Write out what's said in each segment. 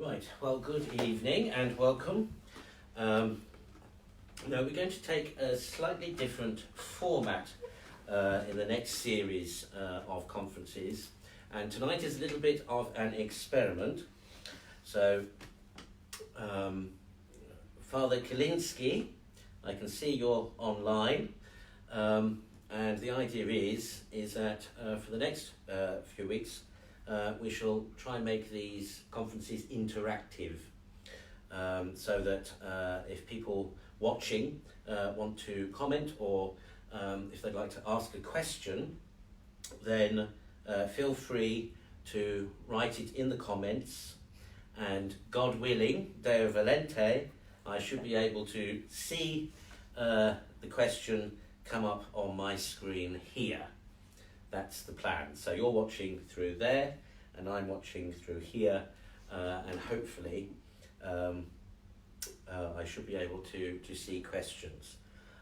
Right, well, good evening and welcome. Now we're going to take a slightly different format in the next series of conferences, and tonight is a little bit of an experiment. So, Father Kalinski, I can see you're online, and the idea is that for the next few weeks we shall try and make these conferences interactive, so that if people watching want to comment, or if they'd like to ask a question, then feel free to write it in the comments, and God willing, Deo Volente, I should be able to see the question come up on my screen here. That's the plan. So you're watching through there, and I'm watching through here, and hopefully I should be able to see questions.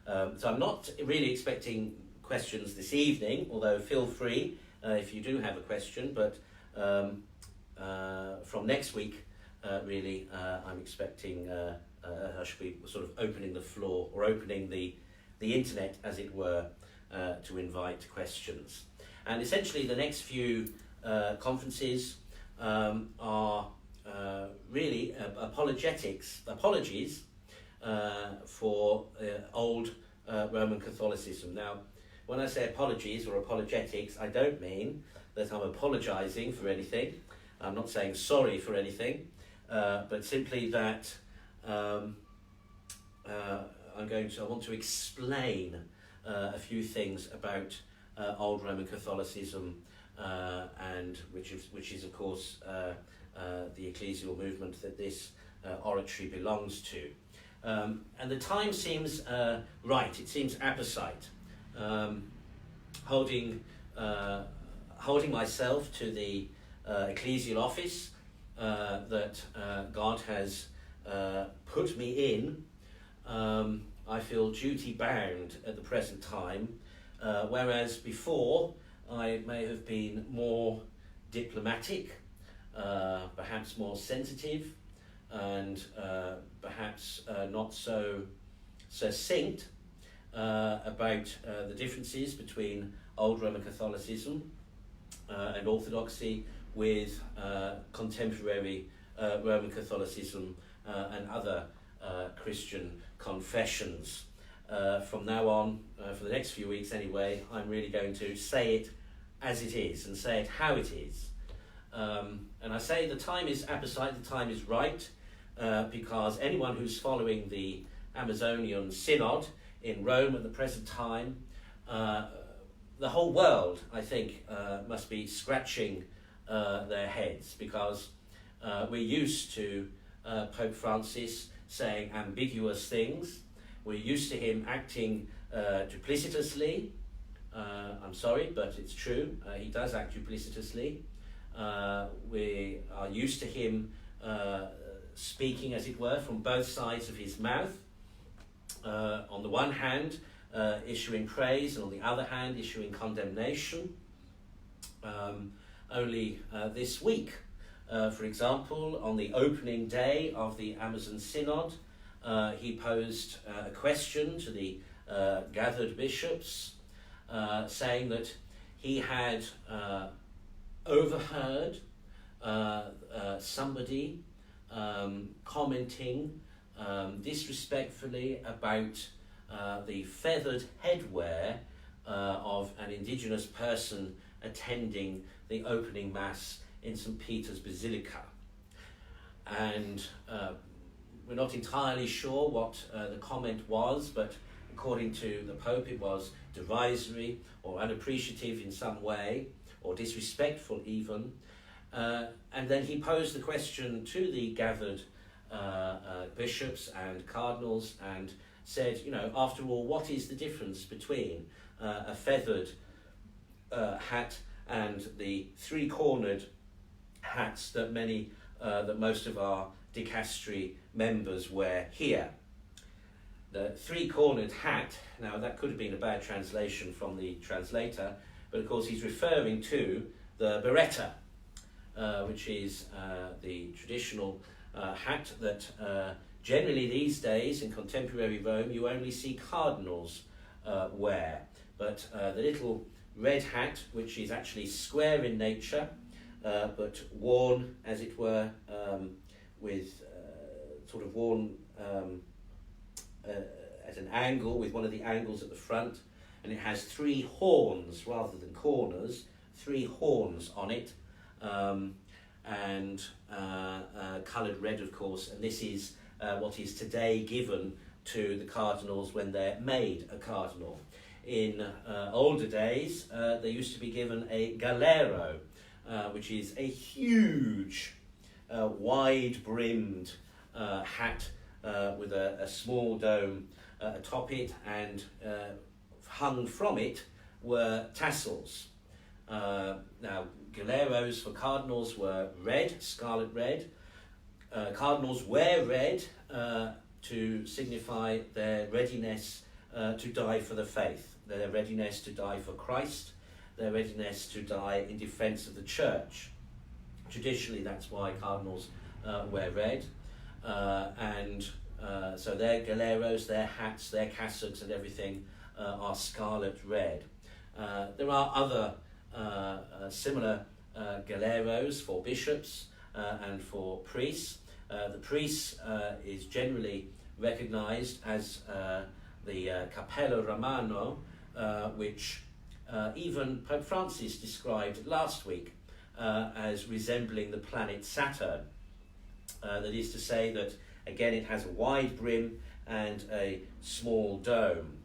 So I'm not really expecting questions this evening, although feel free if you do have a question, but from next week, really, I'm expecting I should be sort of opening the floor, or opening the internet, as it were, to invite questions. And essentially the next few conferences are really apologies for old Roman Catholicism. Now, when I say apologies or apologetics, I don't mean that I'm apologising for anything. I'm not saying sorry for anything, but simply that I want to explain a few things about old Roman Catholicism, and which is of course the ecclesial movement that this oratory belongs to. And the time seems right. It seems apposite. Holding myself to the ecclesial office that God has put me in, I feel duty bound at the present time, whereas before I may have been more diplomatic, perhaps more sensitive, and perhaps not so succinct about the differences between old Roman Catholicism and Orthodoxy with contemporary Roman Catholicism and other Christian confessions. From now on, for the next few weeks anyway, I'm really going to say it as it is, and say it how it is. And I say the time is apposite, the time is right, because anyone who's following the Amazonian Synod in Rome at the present time, the whole world, I think, must be scratching their heads, because we're used to Pope Francis saying ambiguous things. We're used to him acting duplicitously. I'm sorry, but it's true. He does act duplicitously. We are used to him speaking, as it were, from both sides of his mouth. On the one hand, issuing praise, and on the other hand, issuing condemnation. Only this week, for example, on the opening day of the Amazon Synod, he posed a question to the gathered bishops, saying that he had overheard somebody commenting disrespectfully about the feathered headwear of an indigenous person attending the opening Mass in St. Peter's Basilica. And we're not entirely sure what the comment was, but according to the Pope, it was derisory or unappreciative in some way, or disrespectful even. And then he posed the question to the gathered bishops and cardinals, and said, after all, what is the difference between a feathered hat and the three-cornered hats that most of our dicastery members wear here? The three-cornered hat, now that could have been a bad translation from the translator, but of course he's referring to the biretta, which is the traditional hat that generally these days in contemporary Rome you only see cardinals wear. But the little red hat, which is actually square in nature, but worn, as it were, with sort of worn at an angle, with one of the angles at the front, and it has three horns rather than corners, three horns on it, and coloured red, of course, and this is what is today given to the cardinals when they're made a cardinal. In older days, they used to be given a galero, which is a huge, wide-brimmed hat with a small dome atop it, and hung from it were tassels. Now, galeros for cardinals were red, scarlet red. Cardinals wear red to signify their readiness to die for the faith, their readiness to die for Christ, their readiness to die in defence of the church. Traditionally, that's why cardinals wear red. So their galeros, their hats, their cassocks and everything are scarlet red. There are other similar galeros for bishops and for priests. The priest is generally recognised as the Cappello Romano, which even Pope Francis described last week as resembling the planet Saturn. That is to say that, again, it has a wide brim and a small dome.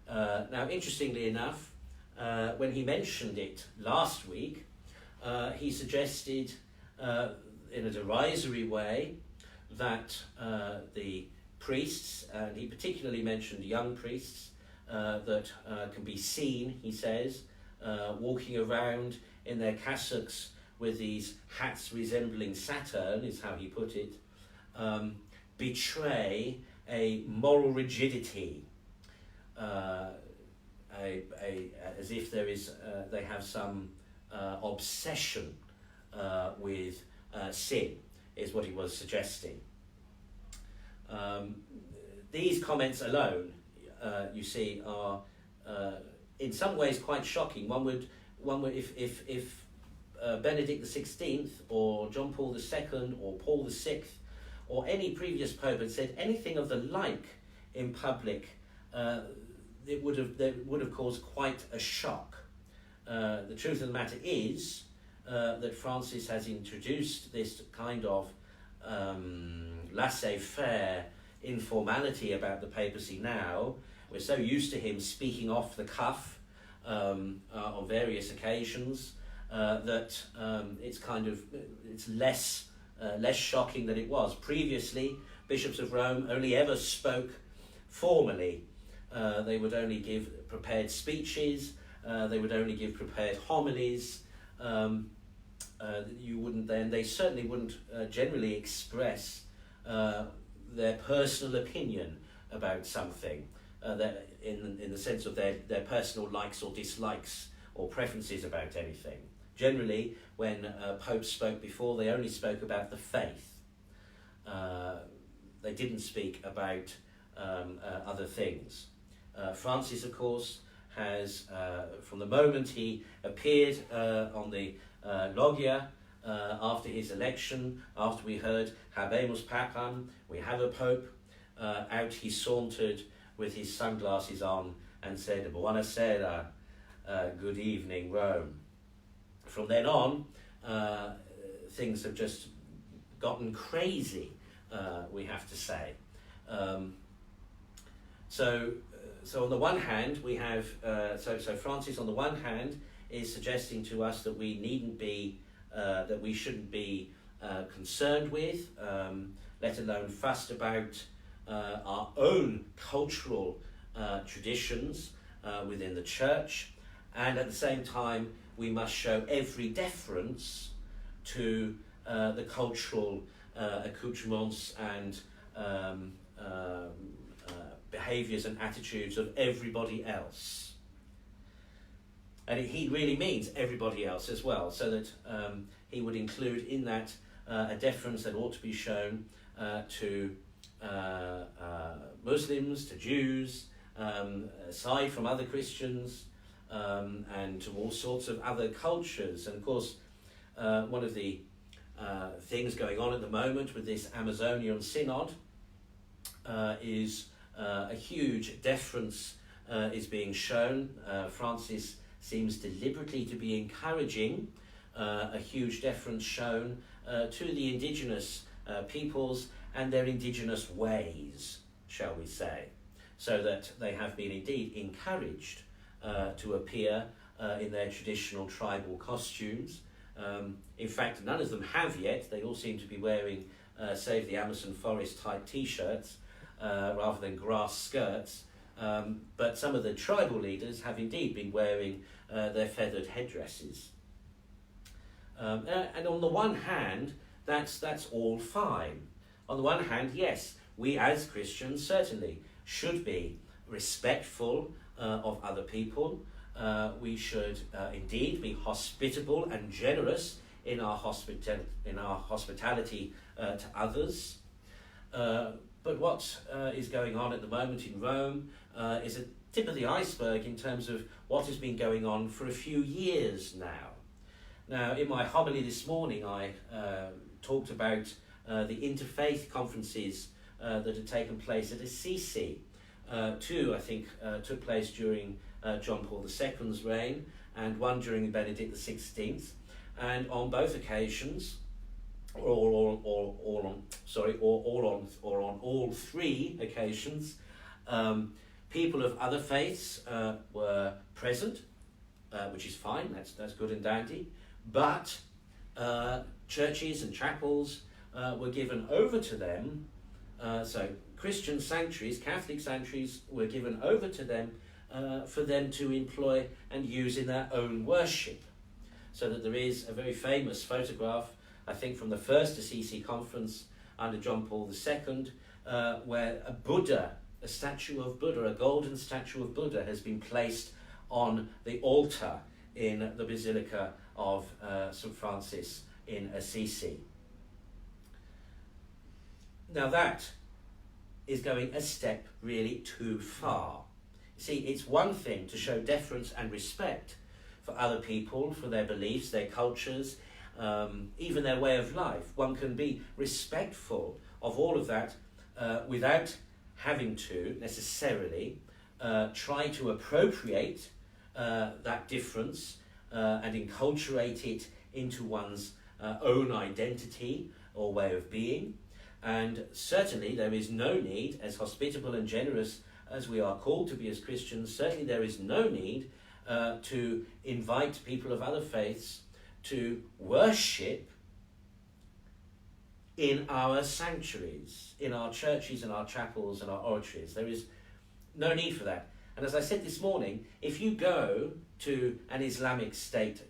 Now, interestingly enough, when he mentioned it last week, he suggested in a derisory way that the priests, and he particularly mentioned young priests, that can be seen, he says, walking around in their cassocks with these hats resembling Saturn, is how he put it, betray a moral rigidity, as if there is, they have some obsession with sin, is what he was suggesting. These comments alone, you see, are in some ways quite shocking. One would, if Benedict XVI or John Paul II or Paul VI or any previous pope had said anything of the like in public, it would have caused quite a shock. The truth of the matter is that Francis has introduced this kind of laissez-faire informality about the papacy now. We're so used to him speaking off the cuff on various occasions that it's less shocking than it was. Previously, bishops of Rome only ever spoke formally. They would only give prepared speeches. They would only give prepared homilies. They certainly wouldn't generally express their personal opinion about something, in the sense of their personal likes or dislikes or preferences about anything. Generally, when popes spoke before, they only spoke about the faith. They didn't speak about other things. Francis, of course, has, from the moment he appeared on the loggia after his election, after we heard Habemus Papam, we have a pope, out he sauntered with his sunglasses on and said, Buonasera, good evening, Rome. From then on, things have just gotten crazy, we have to say. So on the one hand, we have, so Francis on the one hand is suggesting to us that we needn't be, that we shouldn't be concerned with, let alone fussed about our own cultural traditions within the church, and at the same time we must show every deference to the cultural accoutrements and behaviours and attitudes of everybody else. And he really means everybody else as well, so that he would include in that a deference that ought to be shown to Muslims, to Jews, aside from other Christians, and to all sorts of other cultures. And of course, one of the things going on at the moment with this Amazonian Synod is a huge deference is being shown. Francis seems deliberately to be encouraging a huge deference shown to the indigenous peoples and their indigenous ways, shall we say, so that they have been indeed encouraged to appear in their traditional tribal costumes. In fact, none of them have yet. They all seem to be wearing Save the Amazon Forest type t-shirts rather than grass skirts. But some of the tribal leaders have indeed been wearing their feathered headdresses. And on the one hand, that's all fine. On the one hand, yes, we as Christians certainly should be respectful of other people. We should indeed be hospitable and generous in our hospitality to others. But what is going on at the moment in Rome is a tip of the iceberg in terms of what has been going on for a few years now. Now, in my homily this morning, I talked about the interfaith conferences that had taken place at Assisi. Two, I think, took place during John Paul II's reign, and one during Benedict XVI. And on both occasions, or on all three occasions, people of other faiths were present, which is fine. That's good and dandy. But churches and chapels were given over to them. So Christian sanctuaries, Catholic sanctuaries, were given over to them for them to employ and use in their own worship. So that there is a very famous photograph, I think from the first Assisi conference under John Paul II, where a Buddha, a statue of Buddha, a golden statue of Buddha, has been placed on the altar in the Basilica of St. Francis in Assisi. Now that is going a step really too far. See, it's one thing to show deference and respect for other people, for their beliefs, their cultures, even their way of life. One can be respectful of all of that without having to necessarily try to appropriate that difference and enculturate it into one's own identity or way of being. And certainly there is no need, as hospitable and generous as we are called to be as Christians, certainly there is no need to invite people of other faiths to worship in our sanctuaries, in our churches and our chapels and our oratories. There is no need for that. And as I said this morning, if you go to an Islamic state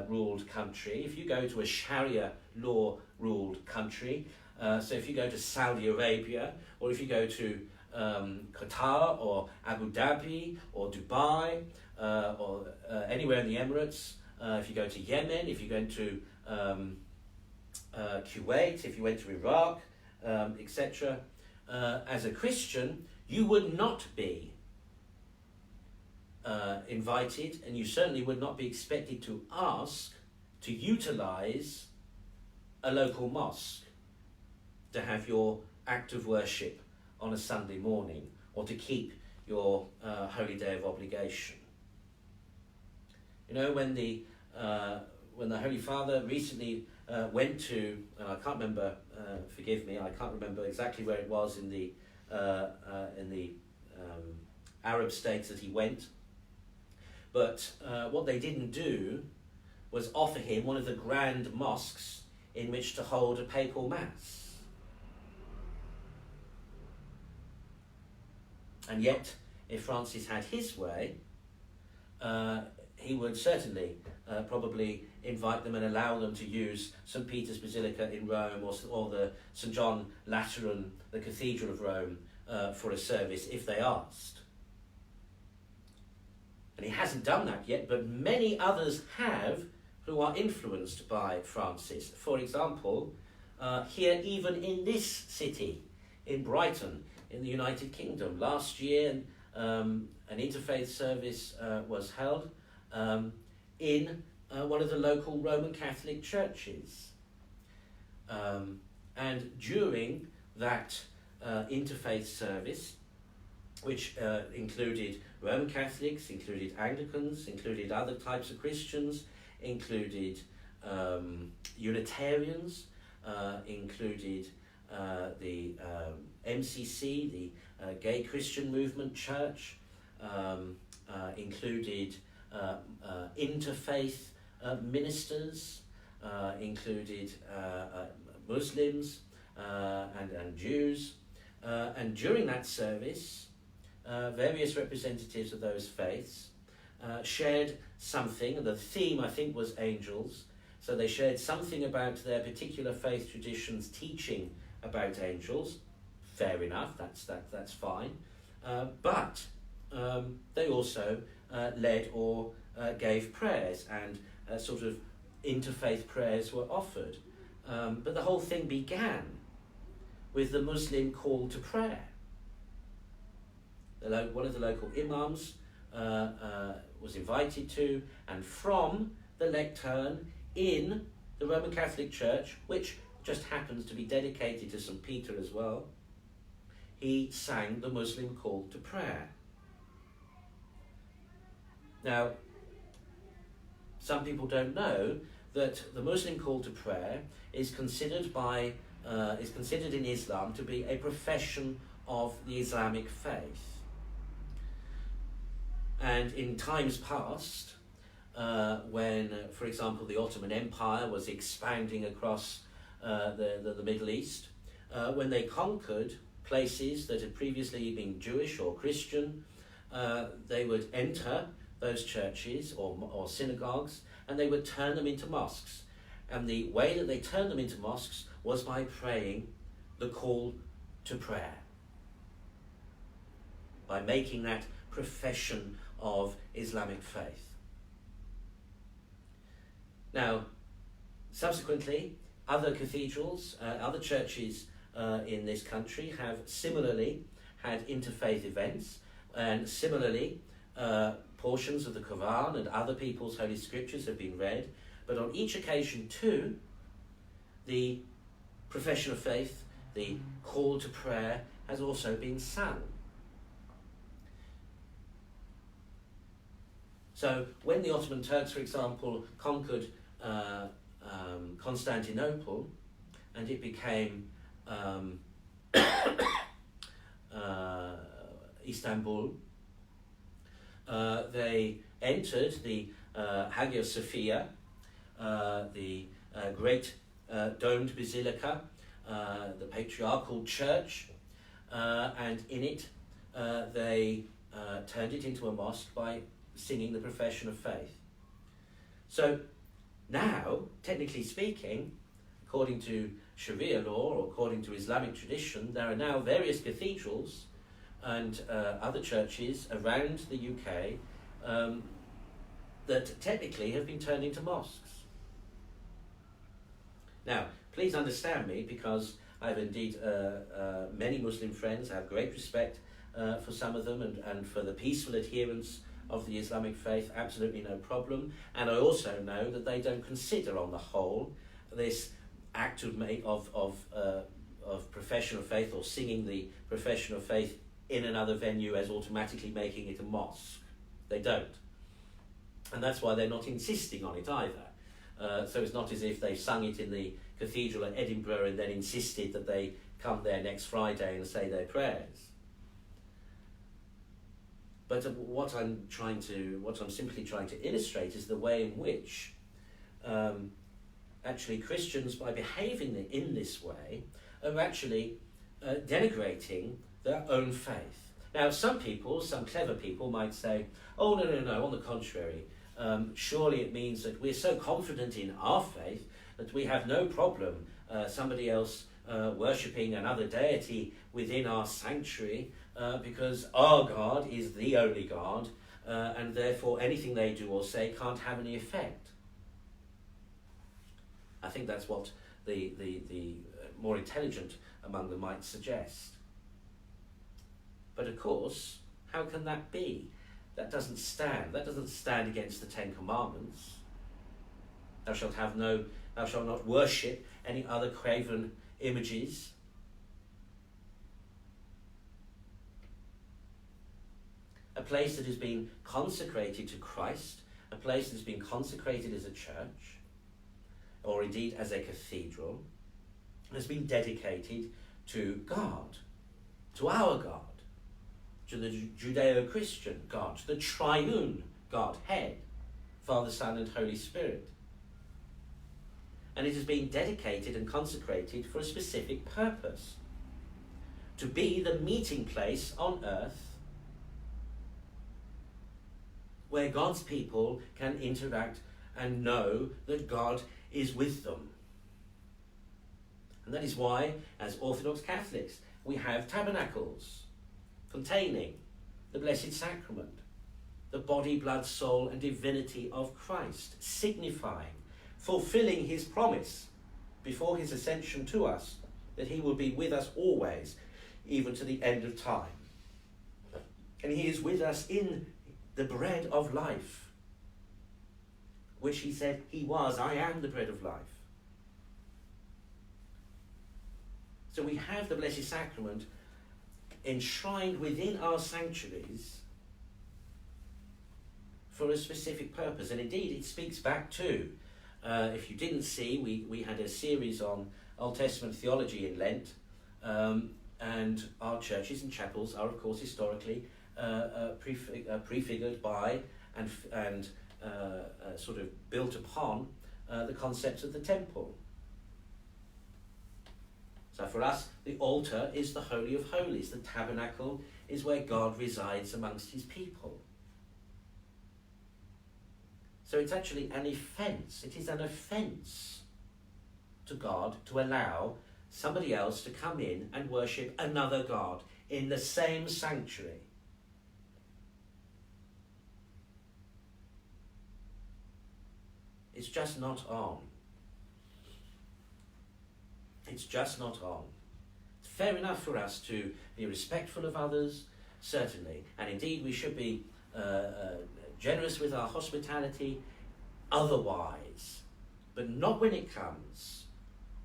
ruled country, if you go to a Sharia law ruled country, so if you go to Saudi Arabia, or if you go to Qatar or Abu Dhabi or Dubai or anywhere in the Emirates, if you go to Yemen, if you go to Kuwait, if you went to Iraq, etc., as a Christian, you would not be invited, and you certainly would not be expected to ask to utilize a local mosque to have your act of worship on a Sunday morning, or to keep your holy day of obligation. You know, when the Holy Father recently went to, and I can't remember, forgive me, I can't remember exactly where it was in the Arab states that he went, but what they didn't do was offer him one of the grand mosques in which to hold a papal mass. And yet, if Francis had his way, he would certainly probably invite them and allow them to use St. Peter's Basilica in Rome, or the St. John Lateran, the Cathedral of Rome, for a service if they asked. And he hasn't done that yet, but many others have who are influenced by Francis. For example, here even in this city, in Brighton, in the United Kingdom, last year an interfaith service was held in one of the local Roman Catholic churches. And during that interfaith service, which included Roman Catholics, included Anglicans, included other types of Christians, included Unitarians, included the MCC, the Gay Christian Movement Church, included interfaith ministers, included Muslims and Jews. And during that service, various representatives of those faiths shared something, and the theme, I think, was angels. So they shared something about their particular faith tradition's teaching about angels. Fair enough, that's fine. But they also led or gave prayers, and sort of interfaith prayers were offered. But the whole thing began with the Muslim call to prayer. One of the local imams was invited to, and from the lectern in the Roman Catholic Church, which just happens to be dedicated to St. Peter as well, he sang the Muslim call to prayer. Now, some people don't know that the Muslim call to prayer is considered in Islam to be a profession of the Islamic faith. And in times past, when, for example, the Ottoman Empire was expanding across the Middle East, when they conquered places that had previously been Jewish or Christian, they would enter those churches or synagogues, and they would turn them into mosques. And the way that they turned them into mosques was by praying the call to prayer, by making that profession of Islamic faith. Now, subsequently, other cathedrals, other churches in this country have similarly had interfaith events, and similarly portions of the Quran and other people's holy scriptures have been read, but on each occasion too, the profession of faith, the call to prayer, has also been sung. So when the Ottoman Turks, for example, conquered Constantinople, and it became Istanbul, they entered the Hagia Sophia, the great domed basilica, the patriarchal church, and in it they turned it into a mosque by singing the profession of faith. So now, technically speaking, according to Sharia law or according to Islamic tradition, there are now various cathedrals and other churches around the UK that technically have been turned into mosques. Now, please understand me, because I have indeed many Muslim friends. I have great respect for some of them and for the peaceful adherence of the Islamic faith, absolutely no problem. And I also know that they don't consider, on the whole, this act of profession of faith or singing the profession of faith in another venue as automatically making it a mosque. They don't. And that's why they're not insisting on it either. So it's not as if they sung it in the cathedral at Edinburgh and then insisted that they come there next Friday and say their prayers. But what I'm simply trying to illustrate is the way in which actually Christians, by behaving in this way, are actually denigrating their own faith. Now, some clever people might say, oh, no, on the contrary, surely it means that we're so confident in our faith that we have no problem somebody else worshipping another deity within our sanctuary, because our God is the only God, and therefore anything they do or say can't have any effect. I think that's what the more intelligent among them might suggest. But of course, how can that be? That doesn't stand. That doesn't stand against the Ten Commandments. Thou shalt not worship any other graven images. A place that has been consecrated to Christ, a place that has been consecrated as a church, or indeed as a cathedral, has been dedicated to God, to our God, to the Judeo-Christian God, to the triune Godhead, Father, Son and Holy Spirit. And it has been dedicated and consecrated for a specific purpose, to be the meeting place on earth where God's people can interact and know that God is with them. And that is why, as Orthodox Catholics, we have tabernacles containing the Blessed Sacrament, the body, blood, soul and divinity of Christ, signifying, fulfilling his promise before his ascension to us, that he will be with us always, even to the end of time. And he is with us in the bread of life, which he said he was. I am the bread of life. So we have the Blessed Sacrament enshrined within our sanctuaries for a specific purpose. And indeed, it speaks back to, if you didn't see, we had a series on Old Testament theology in Lent, and our churches and chapels are, of course, historically prefigured by and sort of built upon the concepts of the temple. So for us, the altar is the Holy of Holies. The tabernacle is where God resides amongst his people. So it's actually an offence. It is an offence to God to allow somebody else to come in and worship another God in the same sanctuary. It's just not on. It's just not on. It's fair enough for us to be respectful of others, certainly, and indeed we should be generous with our hospitality otherwise, but not when it comes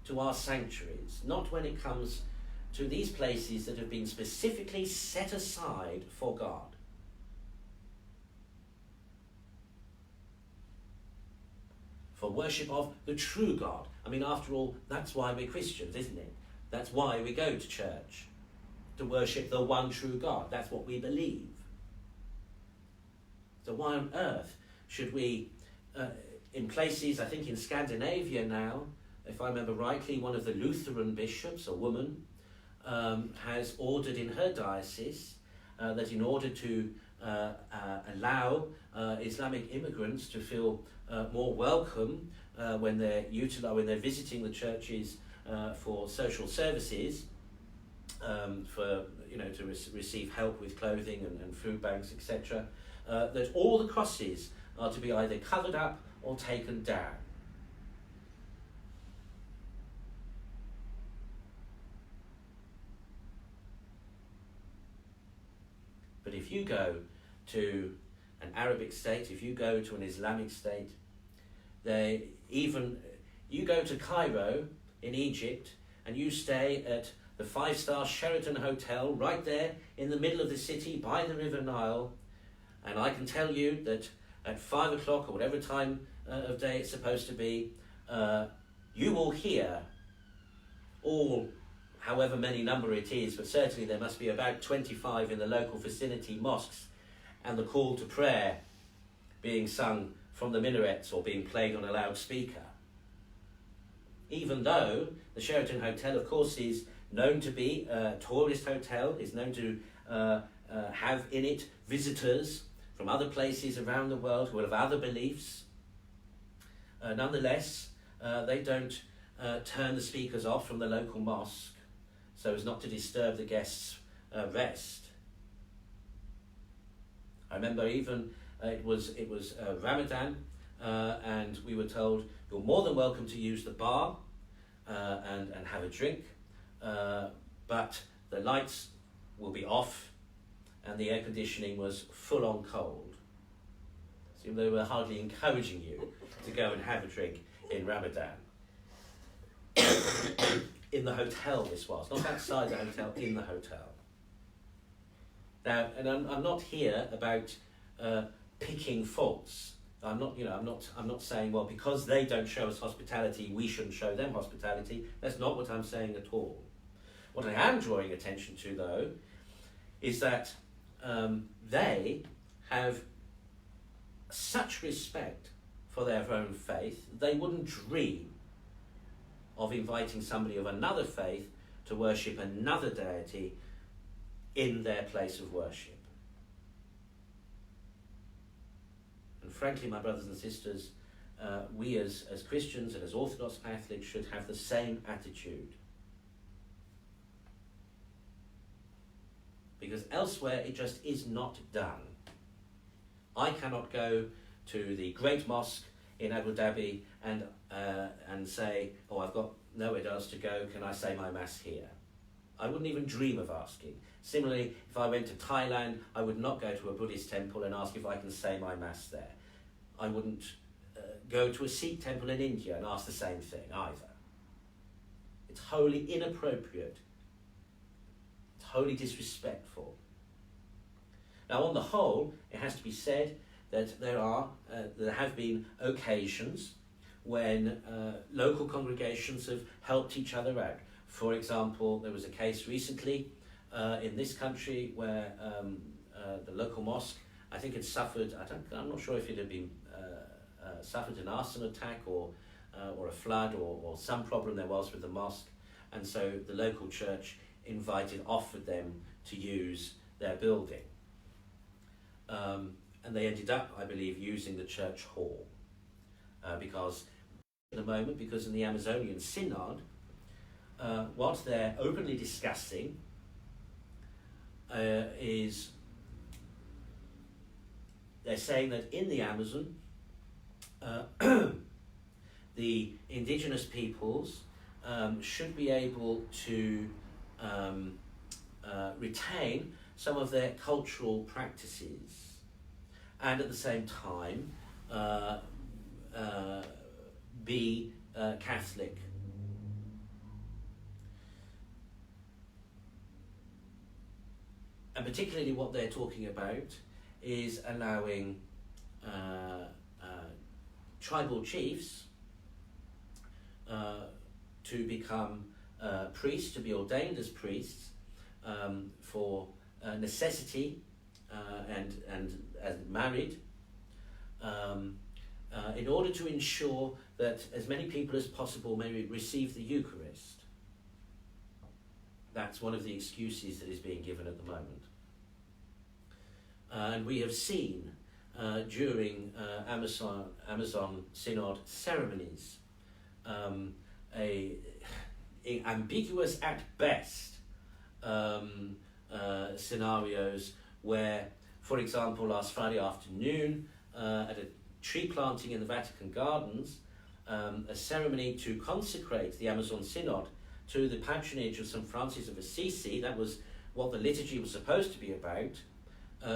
to our sanctuaries, not when it comes to these places that have been specifically set aside for God. For worship of the true God. I mean, after all, that's why we're Christians, isn't it? That's why we go to church, to worship the one true God. That's what we believe. So why on earth should we, in places, I think in Scandinavia now, if I remember rightly, one of the Lutheran bishops, a woman, has ordered in her diocese that in order to allow Islamic immigrants to feel more welcome when they're visiting the churches for social services, to receive help with clothing and food banks, etc., that all the crosses are to be either covered up or taken down. But if you go to an Arabic state, if you go to an Islamic state, you go to Cairo in Egypt and you stay at the 5-star Sheraton Hotel right there in the middle of the city by the River Nile, and I can tell you that at 5 o'clock or whatever time of day it's supposed to be, you will hear all, however many number it is, but certainly there must be about 25 in the local vicinity mosques, and the call to prayer being sung from the minarets or being played on a loudspeaker. Even though the Sheraton Hotel, of course, is known to be a tourist hotel, is known to have in it visitors from other places around the world who have other beliefs, nonetheless, they don't turn the speakers off from the local mosque so as not to disturb the guests' rest. I remember even it was Ramadan, and we were told you're more than welcome to use the bar and have a drink, but the lights will be off and the air conditioning was full on cold. So they were hardly encouraging you to go and have a drink in Ramadan. In the hotel this was, not outside the hotel, in the hotel. Now, and I'm not here about picking faults. I'm not saying, well, because they don't show us hospitality, we shouldn't show them hospitality. That's not what I'm saying at all. What I am drawing attention to, though, is that they have such respect for their own faith, they wouldn't dream of inviting somebody of another faith to worship another deity in their place of worship. And frankly, my brothers and sisters, we as Christians and as Orthodox Catholics should have the same attitude. Because elsewhere it just is not done. I cannot go to the Great Mosque in Abu Dhabi and say, oh, I've got nowhere else to go, can I say my Mass here? I wouldn't even dream of asking. Similarly, if I went to Thailand, I would not go to a Buddhist temple and ask if I can say my Mass there. I wouldn't go to a Sikh temple in India and ask the same thing either. It's wholly inappropriate. It's wholly disrespectful. Now, on the whole, it has to be said that there have been occasions when local congregations have helped each other out. For example, there was a case recently in this country where the local mosque, I think, had suffered. I'm not sure if it had been suffered an arson attack or a flood or some problem there was with the mosque, and so the local church offered them to use their building. And they ended up, I believe, using the church hall because at the moment, because in the Amazonian Synod, what they're openly discussing is they're saying that in the Amazon, the indigenous peoples should be able to retain some of their cultural practices and at the same time be Catholic. And particularly what they're talking about is allowing tribal chiefs to become priests, to be ordained as priests for necessity and as married, in order to ensure that as many people as possible may receive the Eucharist. That's one of the excuses that is being given at the moment. And we have seen during Amazon Synod ceremonies ambiguous at best scenarios where, for example, last Friday afternoon at a tree planting in the Vatican Gardens, a ceremony to consecrate the Amazon Synod to the patronage of St. Francis of Assisi, that was what the liturgy was supposed to be about,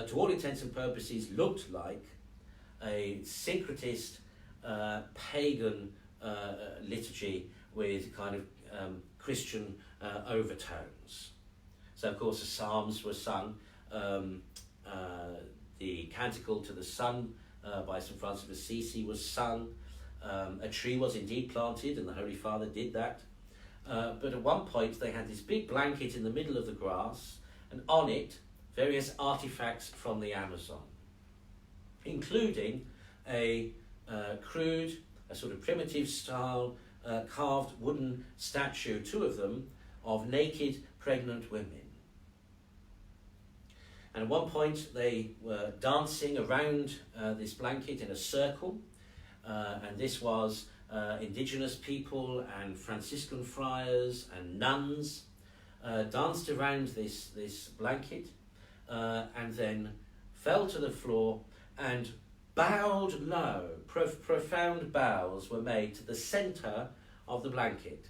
to all intents and purposes looked like a syncretist pagan liturgy with kind of Christian overtones. So, of course, the psalms were sung, the canticle to the sun by St. Francis of Assisi was sung, a tree was indeed planted, and the Holy Father did that. But at one point they had this big blanket in the middle of the grass, and on it various artifacts from the Amazon, including a crude, a sort of primitive style carved wooden statue, two of them, of naked pregnant women. And at one point they were dancing around this blanket in a circle, and this was indigenous people and Franciscan friars and nuns danced around this blanket and then fell to the floor and bowed low. Profound bows were made to the centre of the blanket.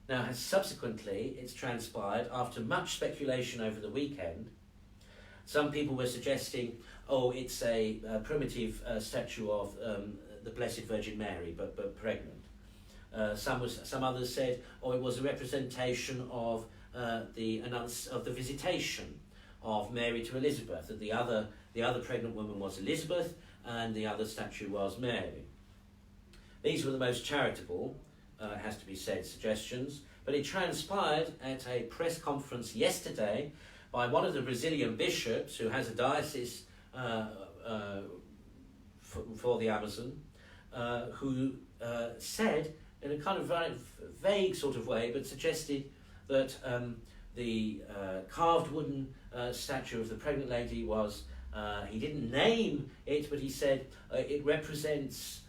Now, subsequently, it's transpired, after much speculation over the weekend, some people were suggesting, oh, it's a primitive statue of the Blessed Virgin Mary, but pregnant. Some others said, oh, it was a representation of the visitation of Mary to Elizabeth, that the other pregnant woman was Elizabeth and the other statue was Mary. These were the most charitable, it has to be said, suggestions, but it transpired at a press conference yesterday by one of the Brazilian bishops who has a diocese for the Amazon, who said, in a kind of very vague sort of way, but suggested that the carved wooden statue of the pregnant lady was, he didn't name it, but he said it represents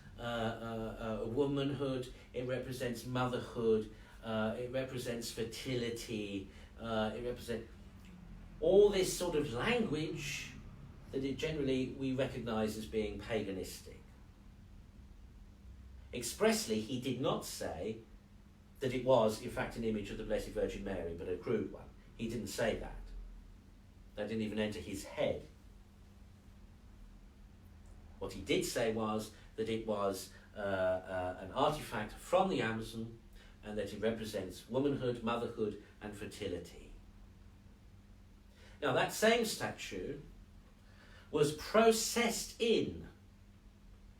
womanhood, it represents motherhood, it represents fertility, it represents all this sort of language that we recognise as being paganistic. Expressly, he did not say that it was, in fact, an image of the Blessed Virgin Mary, but a crude one. He didn't say that. That didn't even enter his head. What he did say was that it was an artifact from the Amazon and that it represents womanhood, motherhood, and fertility. Now, that same statue was processed in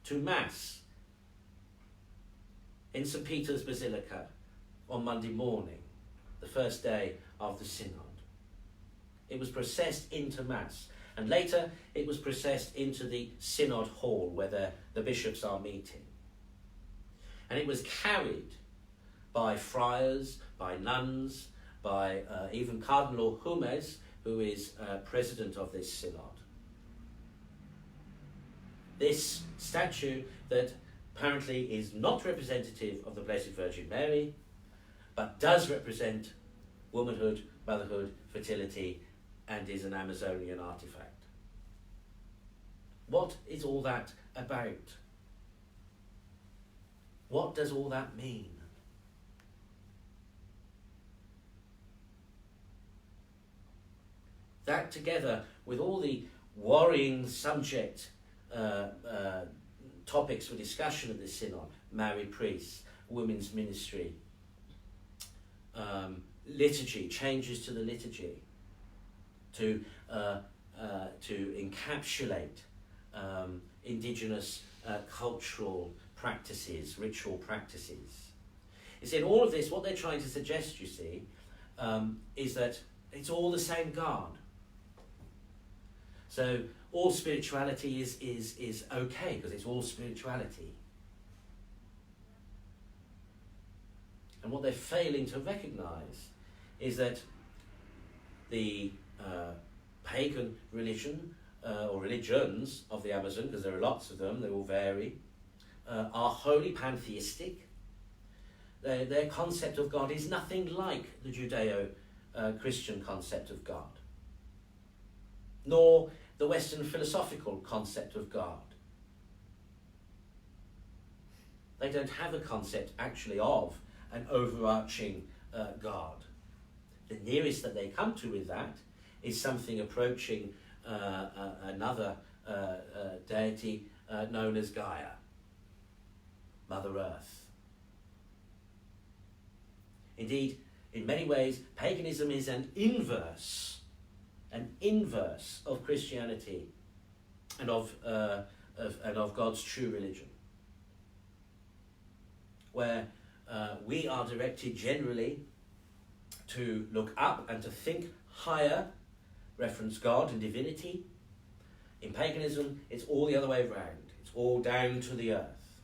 to Mass in St. Peter's Basilica on Monday morning, the first day of the Synod. It was processed into Mass, and later it was processed into the Synod Hall where the bishops are meeting. And it was carried by friars, by nuns, by even Cardinal Humes, who is president of this Synod. This statue that apparently is not representative of the Blessed Virgin Mary, but does represent womanhood, motherhood, fertility, and is an Amazonian artifact. What is all that about? What does all that mean? That, together with all the worrying subject topics for discussion at this synod, married priests, women's ministry, liturgy, changes to the liturgy, to encapsulate indigenous cultural practices, ritual practices. You see, in all of this, what they're trying to suggest, you see, is that it's all the same God. So all spirituality is okay because it's all spirituality. And what they're failing to recognise is that the pagan religion or religions of the Amazon, because there are lots of them, they all vary, are wholly pantheistic. Their concept of God is nothing like the Judeo-Christian concept of God, nor the Western philosophical concept of God. They don't have a concept actually of an overarching God. The nearest that they come to with that is something approaching another deity known as Gaia, Mother Earth. Indeed, in many ways, paganism is an inverse of Christianity and of God's true religion, where we are directed generally to look up and to think higher, reference God and divinity. In paganism, it's all the other way around. It's all down to the earth.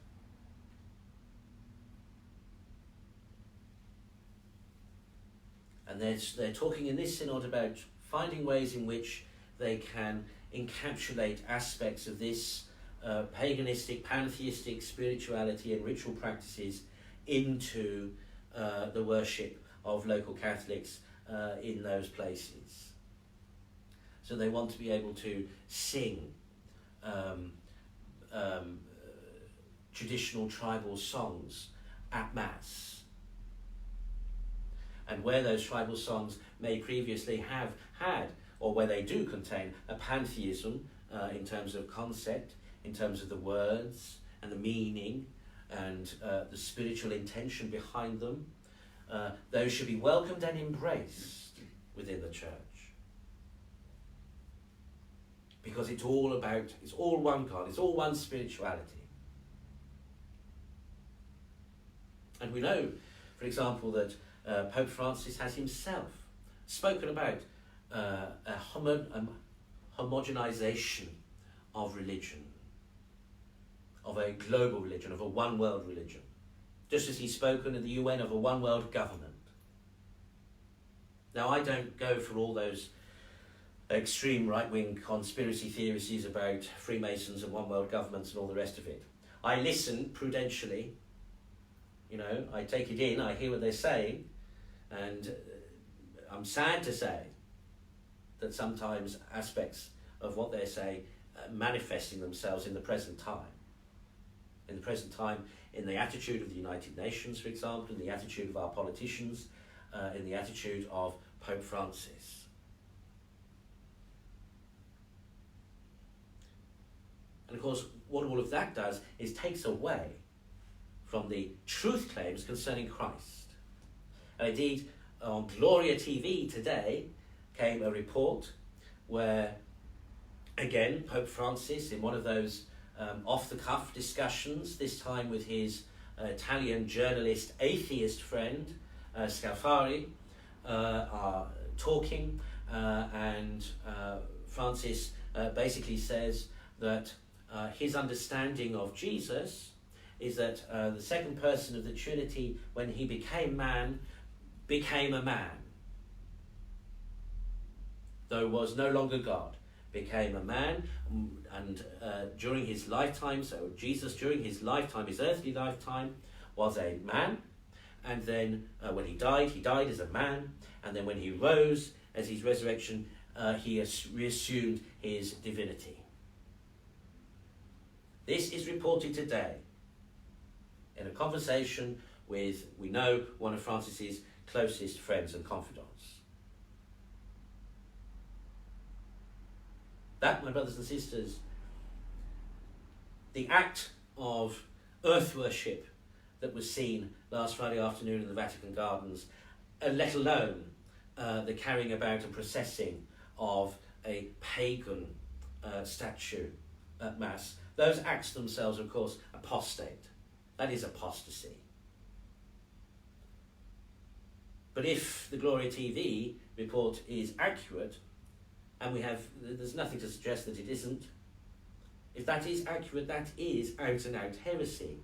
And they're talking in this synod about finding ways in which they can encapsulate aspects of this paganistic, pantheistic spirituality and ritual practices into the worship of local Catholics in those places. So they want to be able to sing traditional tribal songs at Mass. And where those tribal songs may previously have had, or where they do contain, a pantheism in terms of concept, in terms of the words and the meaning and the spiritual intention behind them, those should be welcomed and embraced within the church. Because it's all one God, it's all one spirituality. And we know, for example, that Pope Francis has himself spoken about a homogenization of religion, of a global religion, of a one world religion, just as he's spoken in the UN of a one world government. Now, I don't go for all those extreme right-wing conspiracy theories about Freemasons and one world governments and all the rest of it. I listen prudentially, I take it in, I hear what they're saying, and I'm sad to say that sometimes aspects of what they're saying manifesting themselves in the present time. In the present time, in the attitude of the United Nations, for example, in the attitude of our politicians, in the attitude of Pope Francis. And of course, what all of that does is takes away from the truth claims concerning Christ. And indeed, on Gloria TV today came a report where, again, Pope Francis, in one of those off-the-cuff discussions, this time with his Italian journalist, atheist friend, Scalfari, are talking, and Francis basically says that his understanding of Jesus is that the second person of the Trinity, when he became man, became a man. Though was no longer God, became a man, and during his lifetime, so Jesus during his lifetime, his earthly lifetime, was a man, and then when he died as a man, and then when he rose as his resurrection, he reassumed his divinity. This is reported today in a conversation with, we know, one of Francis's closest friends and confidants. That, my brothers and sisters, the act of earth worship that was seen last Friday afternoon in the Vatican Gardens, let alone the carrying about and processing of a pagan statue at Mass, those acts themselves, of course, apostate. That is apostasy. But if the Gloria TV report is accurate, and there's nothing to suggest that it isn't, if that is accurate, that is out and out heresy.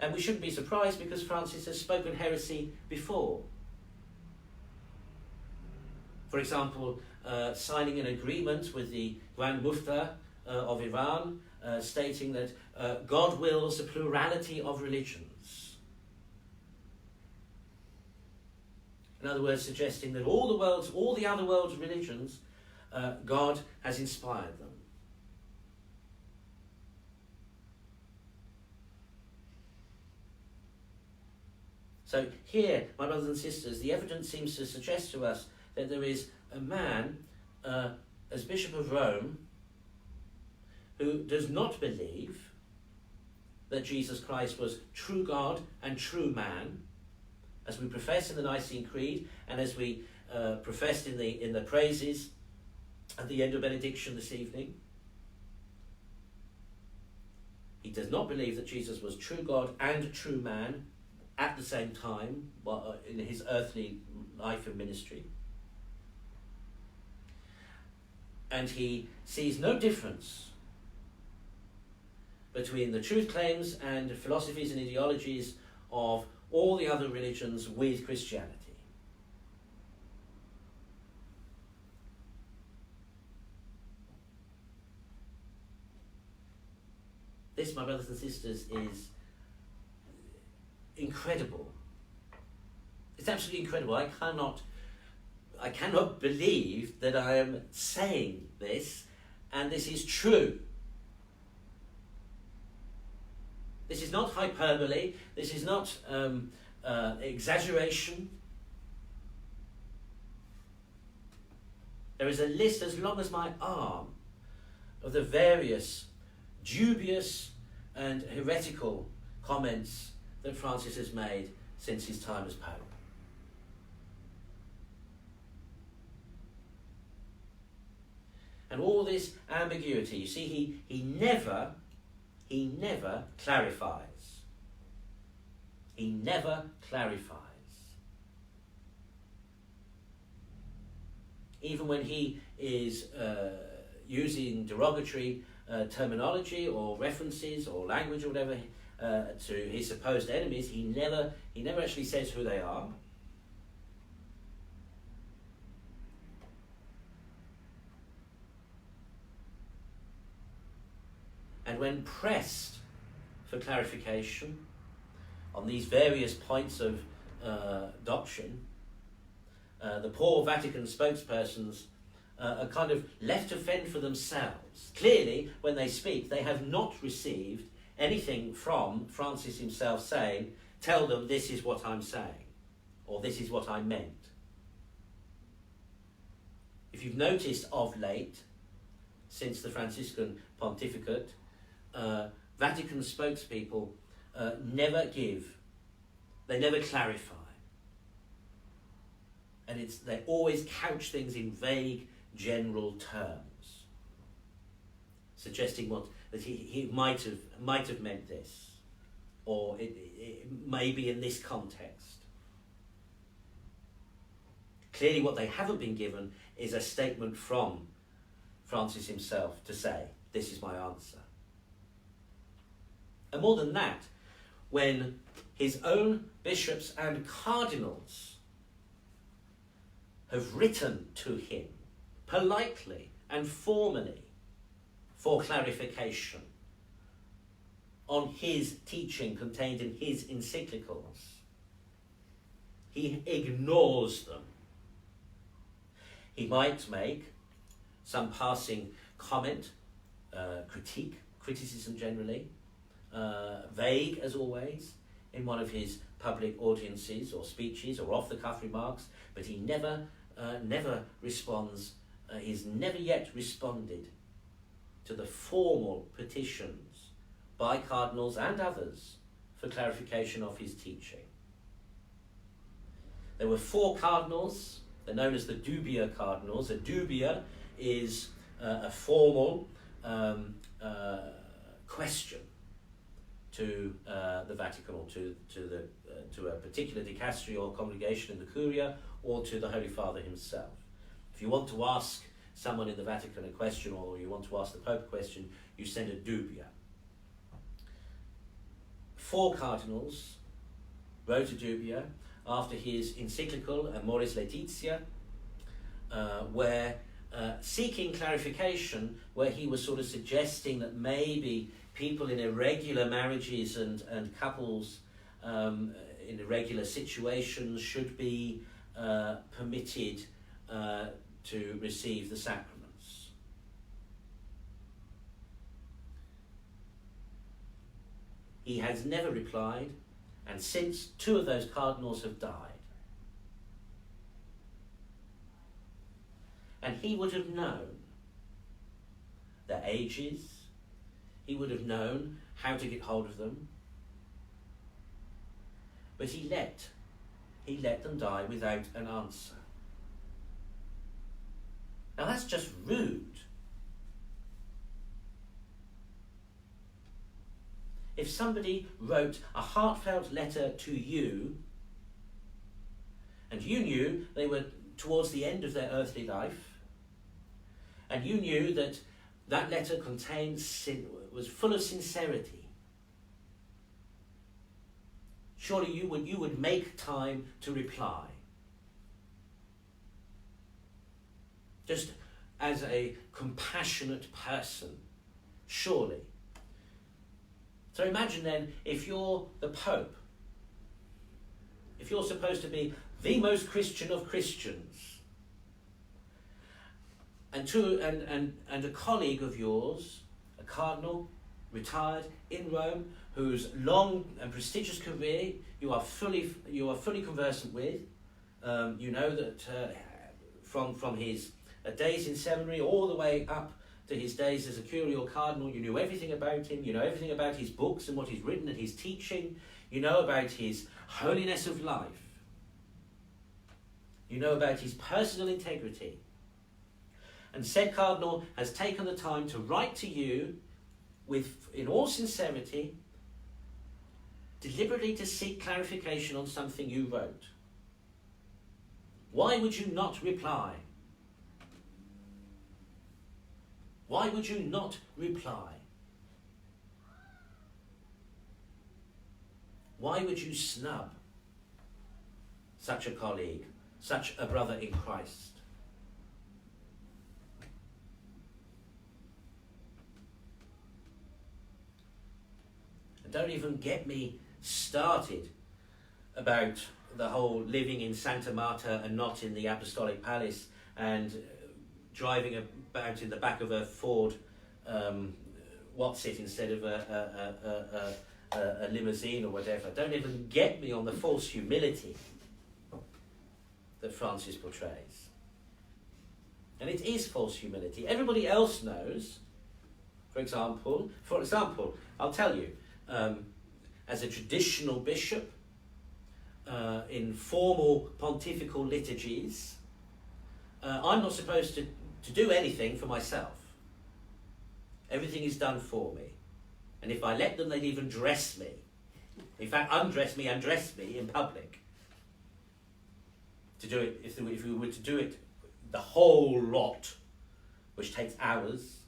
And we shouldn't be surprised because Francis has spoken heresy before. For example, signing an agreement with the Grand Mufti of Iran, stating that God wills a plurality of religions. In other words, suggesting that all the other world's religions, God has inspired them. So here, my brothers and sisters, the evidence seems to suggest to us that there is a man, as Bishop of Rome, who does not believe that Jesus Christ was true God and true man, as we profess in the Nicene Creed, and as we professed in the praises at the end of benediction this evening. He does not believe that Jesus was true God and true man at the same time in his earthly life and ministry. And he sees no difference between the truth claims and philosophies and ideologies of all the other religions with Christianity. This, my brothers and sisters, is incredible. It's absolutely incredible. I cannot believe that I am saying this, and this is true. This is not hyperbole. This is not exaggeration. There is a list as long as my arm of the various dubious and heretical comments that Francis has made since his time as Pope. And all this ambiguity, you see, he never clarifies. He never clarifies. Even when he is using derogatory terminology or references or language or whatever to his supposed enemies, he never actually says who they are. And when pressed for clarification on these various points of doctrine, the poor Vatican spokespersons are kind of left to fend for themselves. Clearly, when they speak, they have not received anything from Francis himself saying, tell them this is what I'm saying, or this is what I meant. If you've noticed of late, since the Franciscan pontificate, Vatican spokespeople never clarify. And they always couch things in vague, general terms, suggesting that he might have meant this, or it may be in this context. Clearly, what they haven't been given is a statement from Francis himself to say, "This is my answer." And more than that, when his own bishops and cardinals have written to him politely and formally for clarification on his teaching contained in his encyclicals, he ignores them. He might make some passing comment, criticism generally, vague as always, in one of his public audiences or speeches or off-the-cuff remarks, but he never responds, he's never yet responded to the formal petitions by cardinals and others for clarification of his teaching. There were 4 cardinals, they're known as the dubia cardinals. A dubia is a formal question to the Vatican, or to a particular dicastery or congregation in the Curia, or to the Holy Father himself. If you want to ask someone in the Vatican a question, or you want to ask the Pope a question, you send a dubia. 4 cardinals wrote a dubia after his encyclical Amoris Laetitia, where seeking clarification, where he was sort of suggesting that maybe people in irregular marriages and couples in irregular situations should be permitted to receive the sacraments. He has never replied, and since 2 of those cardinals have died. And he would have known their ages, he would have known how to get hold of them, but he let them die without an answer. Now that's just rude. If somebody wrote a heartfelt letter to you, and you knew they were towards the end of their earthly life, and you knew that that letter was full of sincerity, surely you would make time to reply. Just as a compassionate person, surely. So imagine then, if you're the Pope, if you're supposed to be the most Christian of Christians, and a colleague of yours, a cardinal, retired in Rome, whose long and prestigious career you are fully conversant with. You know that from his days in seminary all the way up to his days as a curial cardinal, you knew everything about him. You know everything about his books and what he's written and his teaching. You know about his holiness of life. You know about his personal integrity. And said cardinal has taken the time to write to you in all sincerity, deliberately to seek clarification on something you wrote. Why would you not reply? Why would you not reply? Why would you snub such a colleague, such a brother in Christ? And don't even get me started about the whole living in Santa Marta and not in the Apostolic Palace, and driving about in the back of a Ford What's-It instead of a limousine or whatever. Don't even get me on the false humility that Francis portrays. And it is false humility. Everybody else knows, for example, I'll tell you, as a traditional bishop, in formal pontifical liturgies, I'm not supposed to do anything for myself. Everything is done for me. And if I let them, they'd even dress me. In fact, undress me and dress me in public. To do it, if we were to do it, the whole lot, which takes hours.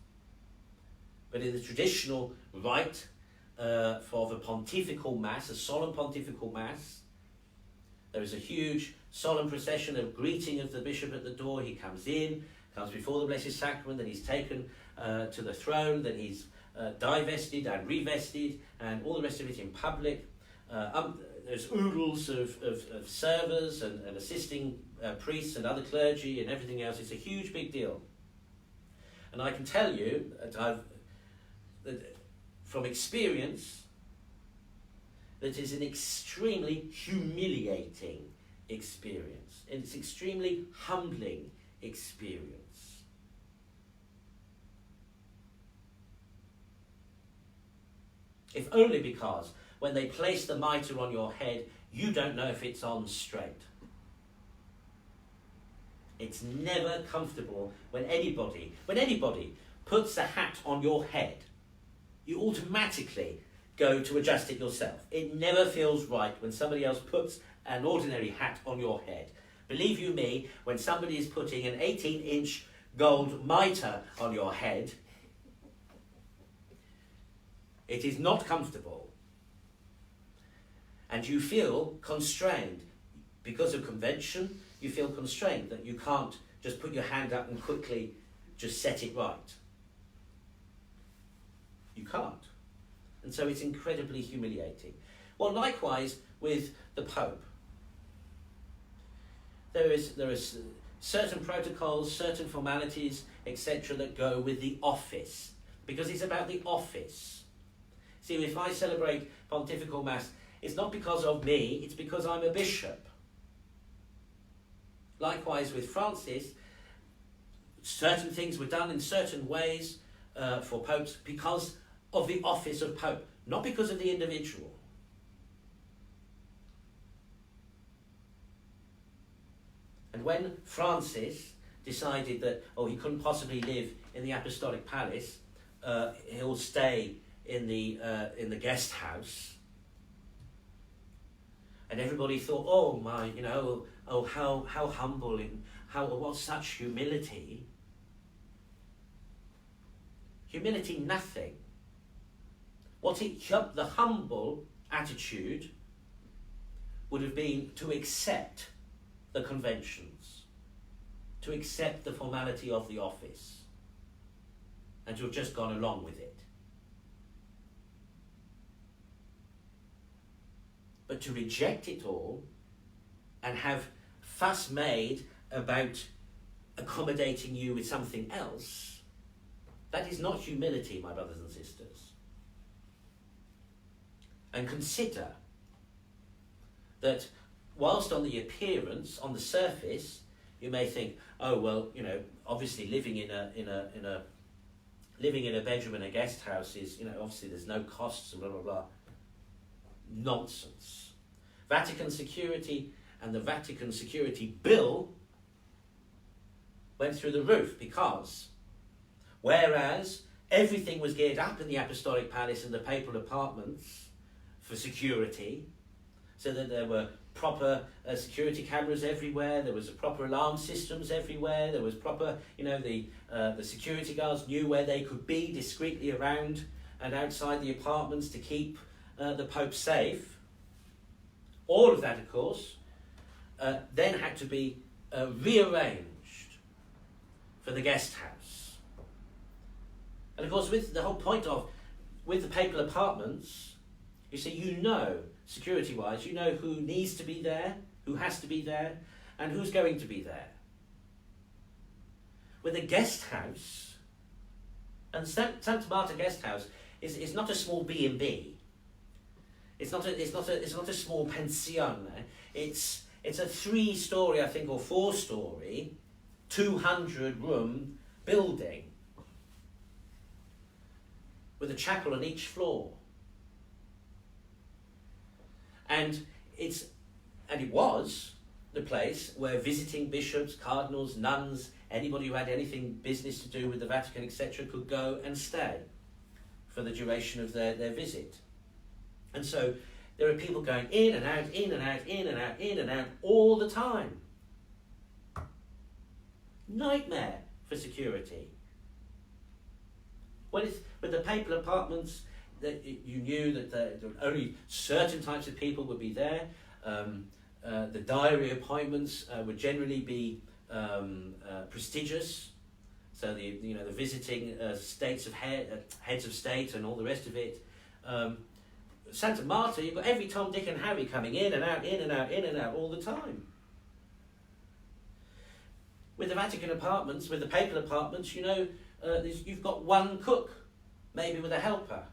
But in the traditional rite for the pontifical mass, a solemn pontifical mass, there is a huge solemn procession of greeting of the bishop at the door. He comes in, comes before the Blessed Sacrament, then he's taken to the throne, then he's divested and revested, and all the rest of it in public. There's oodles of servers and assisting priests and other clergy and everything else. It's a huge big deal. And I can tell you that from experience, that is an extremely humiliating experience. And it's extremely humbling experience. If only because when they place the mitre on your head, you don't know if it's on straight. It's never comfortable when anybody puts a hat on your head. You automatically go to adjust it yourself. It never feels right when somebody else puts an ordinary hat on your head. Believe you me, when somebody is putting an 18-inch gold mitre on your head, it is not comfortable. And you feel constrained. Because of convention, you feel constrained that you can't just put your hand up and quickly just set it right. You can't. And so it's incredibly humiliating. Well, likewise with the Pope. There is certain protocols, certain formalities, etc. that go with the office. Because it's about the office. See, if I celebrate Pontifical Mass, it's not because of me, it's because I'm a bishop. Likewise with Francis, certain things were done in certain ways for popes because of the office of Pope, not because of the individual. And when Francis decided that, he couldn't possibly live in the Apostolic Palace, he'll stay in the guest house, and everybody thought, how humble and what such humility. Humility, nothing. The humble attitude would have been to accept the conventions, to accept the formality of the office, and to have just gone along with it. But to reject it all and have fuss made about accommodating you with something else, that is not humility, my brothers and sisters. And consider that whilst on the appearance, on the surface, you may think, oh well, you know, obviously living in a bedroom in a guest house is, you know, obviously there's no costs and blah blah blah. Nonsense. Vatican security and the Vatican security bill went through the roof, because whereas everything was geared up in the Apostolic Palace and the papal apartments for security, so that there were proper security cameras everywhere, there was proper alarm systems everywhere, there was proper, you know, the security guards knew where they could be discreetly around and outside the apartments to keep the Pope safe. All of that, of course, then had to be rearranged for the guest house. And of course, with the whole point of, with the papal apartments, you see, you know, security-wise, you know who needs to be there, who has to be there, and who's going to be there. With a guest house, and Santa Marta guest house is not a small B&B. It's not a small pension. It's a 3-story, I think, or 4-story, 200-room building with a chapel on each floor. And it was the place where visiting bishops, cardinals, nuns, anybody who had anything business to do with the Vatican, etc., could go and stay for the duration of their visit. And so there are people going in and out, in and out, in and out, in and out all the time. Nightmare for security. With the papal apartments, that you knew that only certain types of people would be there. The diary appointments would generally be prestigious. So the visiting heads of state and all the rest of it. Santa Marta, you've got every Tom, Dick, and Harry coming in and out, in and out, in and out all the time. With the Vatican apartments, with the papal apartments, you know, you've got one cook, maybe with a helper,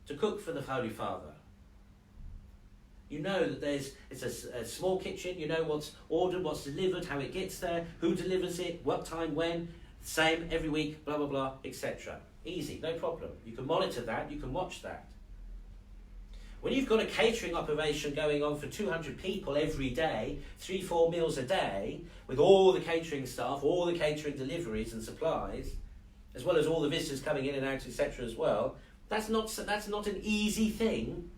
to cook for the Holy Father. You know that it's a small kitchen, you know what's ordered, what's delivered, how it gets there, who delivers it, what time, when, same every week, blah, blah, blah, etc. Easy, no problem. You can monitor that, you can watch that. When you've got a catering operation going on for 200 people every day, 3-4 meals a day, with all the catering staff, all the catering deliveries and supplies, as well as all the visitors coming in and out, etc. as well, that's not an easy thing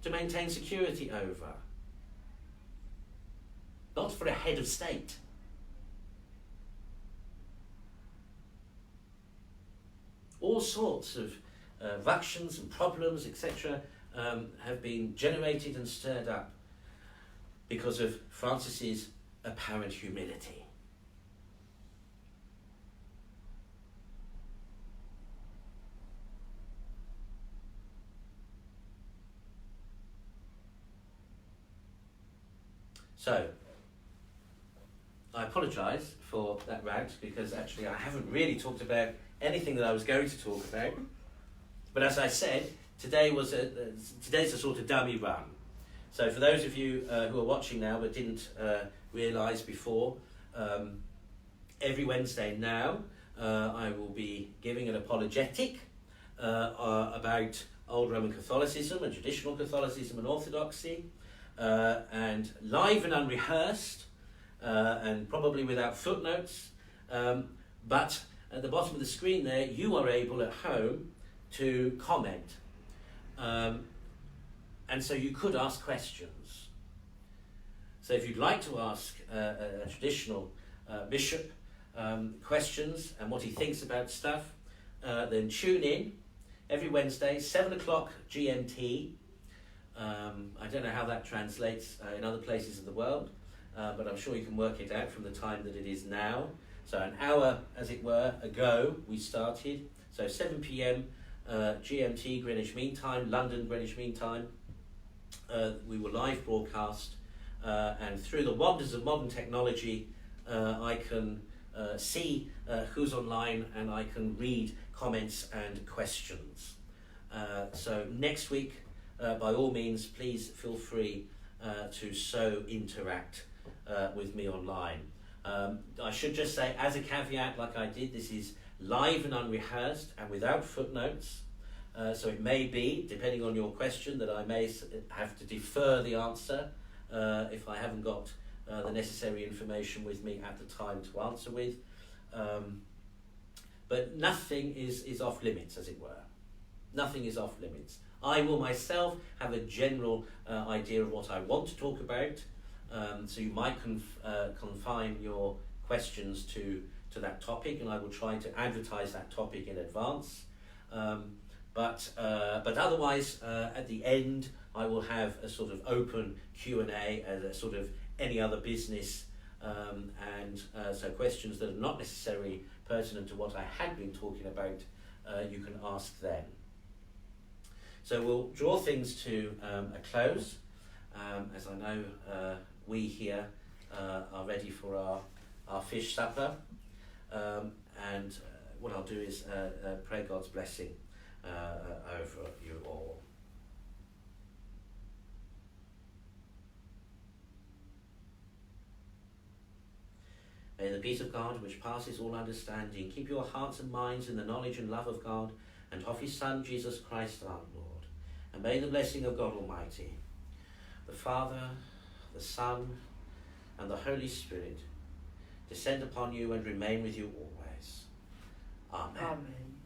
to maintain security over. Not for a head of state. All sorts of ructions and problems, etc., have been generated and stirred up because of Francis's apparent humility. So, I apologise for that rant, because actually I haven't really talked about anything that I was going to talk about. But as I said, today's a sort of dummy run. So for those of you who are watching now but didn't realise before, every Wednesday now I will be giving an apologetic about Old Roman Catholicism and traditional Catholicism and Orthodoxy, and live and unrehearsed, and probably without footnotes, but at the bottom of the screen there you are able at home to comment, and so you could ask questions. So if you'd like to ask a traditional bishop questions and what he thinks about stuff, then tune in every Wednesday, 7 o'clock GMT. I don't know how that translates in other places of the world, but I'm sure you can work it out from the time that it is now. So an hour, as it were, ago we started. So 7 p.m. GMT, Greenwich Mean Time, London, Greenwich Mean Time. We will live broadcast and through the wonders of modern technology, I can see who's online, and I can read comments and questions. So next week, by all means, please feel free to so interact with me online. I should just say, as a caveat, like I did, this is live and unrehearsed and without footnotes. So it may be, depending on your question, that I may have to defer the answer if I haven't got the necessary information with me at the time to answer with. But nothing is off limits, as it were. Nothing is off limits. I will myself have a general idea of what I want to talk about, so you might confine your questions to that topic, and I will try to advertise that topic in advance. But otherwise, at the end, I will have a sort of open Q&A as a sort of any other business, and so questions that are not necessarily pertinent to what I had been talking about, you can ask then. So we'll draw things to a close, as I know we here are ready for our fish supper, and what I'll do is pray God's blessing over you all. May the peace of God, which passes all understanding, keep your hearts and minds in the knowledge and love of God and of his Son, Jesus Christ our Lord. And may the blessing of God Almighty, the Father, the Son, and the Holy Spirit descend upon you and remain with you always. Amen. Amen.